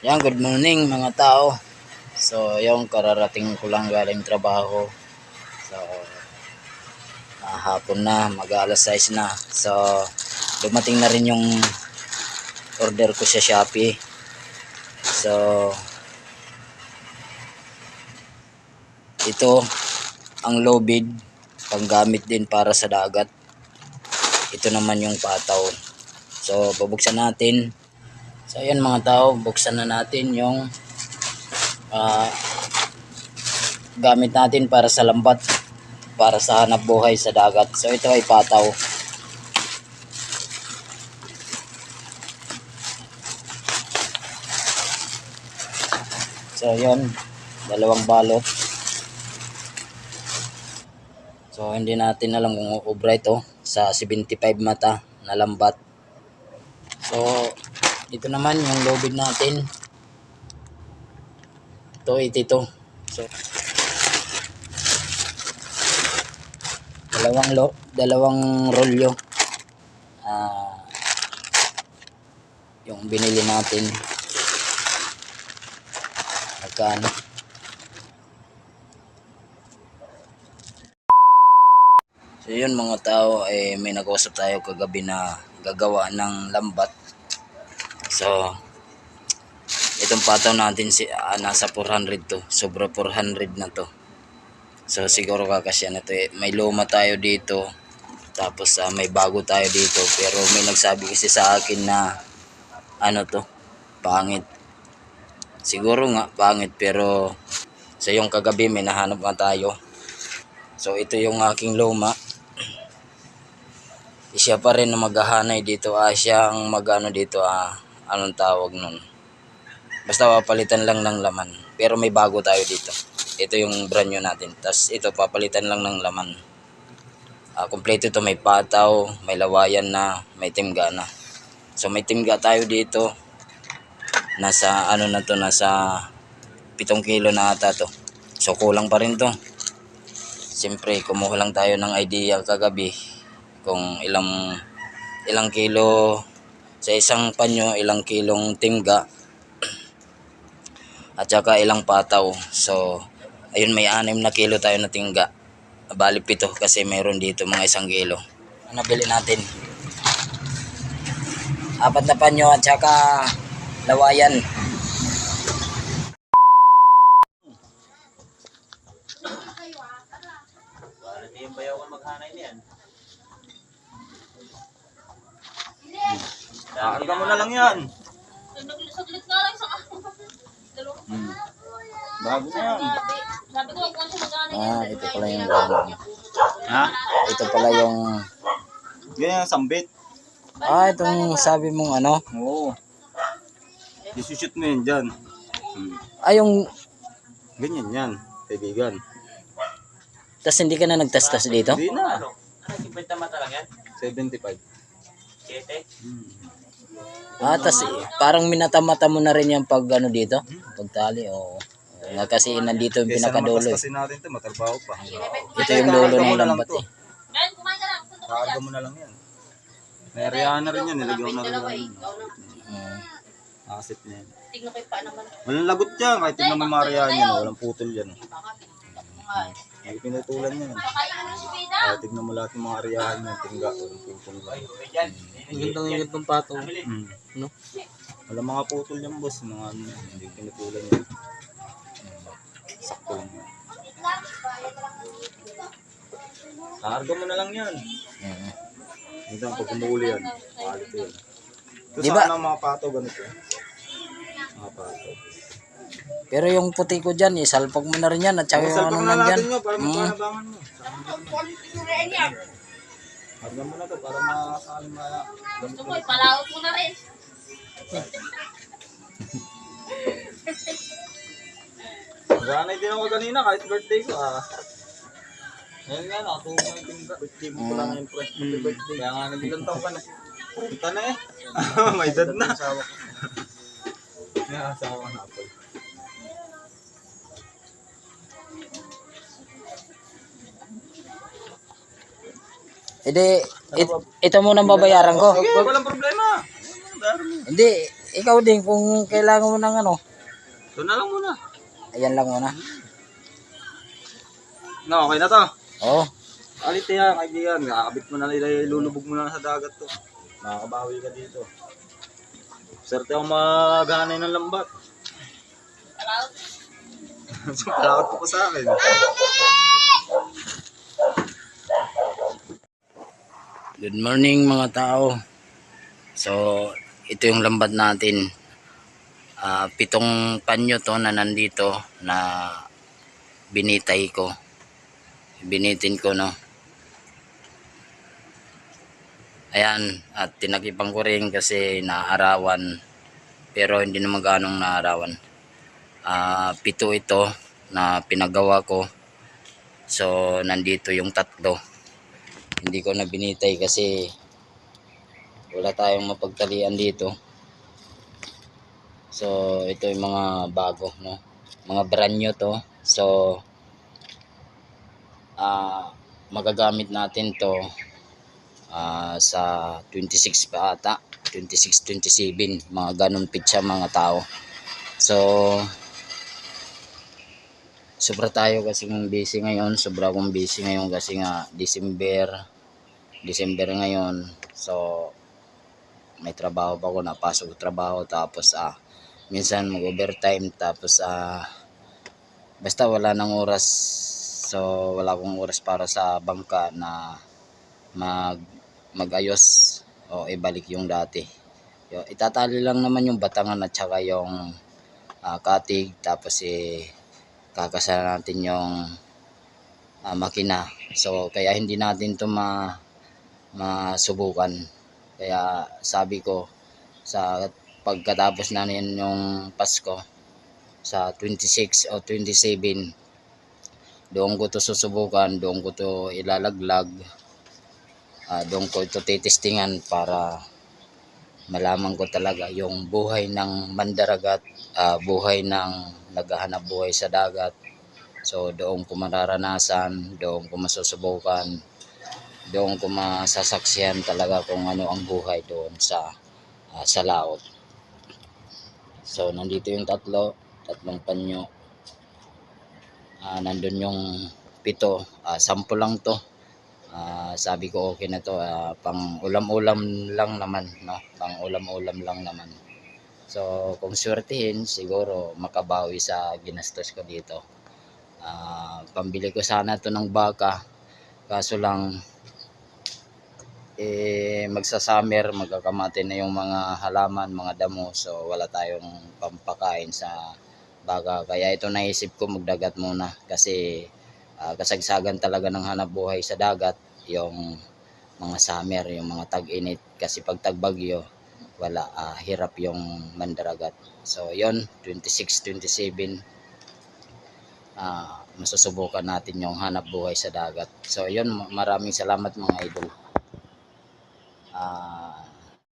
Yan, good morning mga tao. So, yung kararating ko lang galing trabaho. So, hapon na, mag-alas 6 na. So, dumating na rin yung order ko sa Shopee. So, ito ang low bid, panggamit din para sa dagat. Ito naman yung pataw. So, bubuksan natin. So, ayan mga tao, buksan na natin yung ah, gamit natin para sa lambat, para sa hanap buhay sa dagat. So ito ay pataw. So yun, dalawang balot. So hindi natin alam kung ubra ito sa 75 mata na lambat. So ito naman yung lobid natin. Ito 82. So dalawang rolyo. Yung binili natin. Magkano? So yun mga tao, may nag-usap tayo kagabi na gagawa ng lambat. So itong pataw natin nasa 400 to. Sobra 400 na to. So siguro kakasya na to. May luma tayo dito. Tapos may bago tayo dito. Pero may nagsabi kasi sa akin na ano to, pangit. Siguro nga pangit pero sa yung kagabi may nahanap nga tayo. So ito yung aking luma. Siya pa rin na maghahanay dito. Siya ang magano dito. Anong tawag nun? Basta papalitan lang ng laman. Pero may bago tayo dito. Ito yung brand new natin. Tapos ito papalitan lang ng laman. Kompleto ito. May pataw, may lawayan na, may timga na. So may timga tayo dito. Nasa ano na to, nasa 7 kilo na ata to. So kulang pa rin to. Siyempre kumuha lang tayo ng idea kagabi kung ilang kilo sa isang panyo, ilang kilong timga at saka ilang pataw. So ayun, may 6 na kilo tayo na tingga. Bali 7 kasi meron dito mga 1 kilo. Ano nabili natin? 4 na panyo at saka lawayan. Yung bayaw ka maghanay niyan. Karga mo na lang yan. Saglit nga lang sa Bago na yan. Sabi ko, kung siya maghanay Ito pala yung gano'n. Ha? Ito pala yung Ganyan ang sambit. itong sabi mong ano. Oo. Isushoot mo yan dyan. Yung Ganyan yan, kaibigan. tas hindi ka na nagtastas dito? Hindi na. Ano, 50 mata lang yan? 75. 7? Tas parang minata-mata mo na rin yung pag ano dito? Pagtali, oo. Nga kasi nandito yung Kesa naman pinakadulo. kasi natin ito, matrabaho pa. Ito yung dulo ng lambat eh. Ben, kumain ka lang. Suntok ko Karga mo na lang yan. Nariyahan na rin yan, nilagyan ko na rin yan. Asit na yan. Tignan ko yung pa naman. Walang lagot yan, kahit tignan mo yung mariyahan yan, walang putol yan. May pinutulan yan. Pakain mo ng sibida. Kahit tignan mo lahat ng mga ariyahan yan, tingga, walang putol yan. Ang gandang pato. No? Walang mga putol yan boss, mga ano, hindi pinutulan yan. Sakto lang yan. Karga mo na lang yan. Hindi lang pag umuli yan. Palit yan. Ito Di ba- sana mga pato ganito. Mga pato. Pero yung puti ko dyan, isalpag mo na rin yan. At saka yung Salpag ano na nandyan. natin nyo para mapanabangan mo. Karga mo na to para makasali maya. Gusto mo, ipalaot mo na rin. Ganay din ako kanina kahit birthday ko Ngayon nga, nakatuwa mo yung tingga. Birthday mo pala ngayon, pre. Happy birthday. Kaya nga nagilang taon ka na. Punta na eh. May dad na. May asawa na po. Hindi, ito muna babayaran ko. Sige, walang problema. Hindi, ikaw din kung kailangan mo ng ano. Ito na lang muna. Ayan lang muna. No, okay na to. Oo. Alit yan, kaibigan. Kakabit mo na nila, ilulubog mo na sa dagat to. Makakabawi ka dito. Swerte ako maghanay ng lambat. Palaot. Palakot po sa akin. Good morning mga tao. So, ito yung lambat natin. 7 panyo to na nandito na binitay ko. Binitin ko, no. Ayan, at tinakipan ko rin kasi naarawan. Pero hindi naman ganong naarawan. 7 ito na pinagawa ko. So, nandito yung 3. Hindi ko na binitay kasi wala tayong mapagtalian dito. So, ito yung mga bago, no. Mga brand new to. So, magagamit natin to sa 26 pa ata. 26, 27. Mga ganun pitsa mga tao. So, sobra tayo kasi busy ngayon. Sobra akong busy ngayon kasi nga December ngayon. So, may trabaho pa ako, napasok trabaho, tapos minsan mag-overtime, tapos basta wala nang oras. So, wala akong oras para sa bangka na magayos o ibalik yung dati. Itatali lang naman yung batangan at saka yung katig, tapos kakasala natin yung makina. So, kaya hindi natin to masubukan. Kaya sabi ko, sa pagkatapos na yung Pasko, sa 26 o 27, doon ko to susubukan, doon ko to ilalaglag, doon ko ito titistingan para malaman ko talaga yung buhay ng mandaragat, buhay ng naghahanap buhay sa dagat. So, doon ko mararanasan, doon ko masusubukan, doon ko masasaksihan talaga kung ano ang buhay doon sa laot. So, nandito yung 3 panyo. Nandun yung 7, 10 lang to. Sabi ko okay na to, pang ulam-ulam lang naman, no? Pang ulam-ulam lang naman. So, kung swertihin, siguro makabawi sa ginastos ko dito. Pambili ko sana to ng baka, kaso lang magsa-summer, magkakamati na yung mga halaman, mga damo, so wala tayong pampakain sa baka. Kaya ito naisip ko magdagat muna kasi kasagsagan talaga ng hanap buhay sa dagat yung mga summer, yung mga tag-init, kasi pag tagbagyo wala, hirap yung mandaragat. So yon, 26, 27, masusubukan natin yung hanap buhay sa dagat. So yon, maraming salamat mga idol.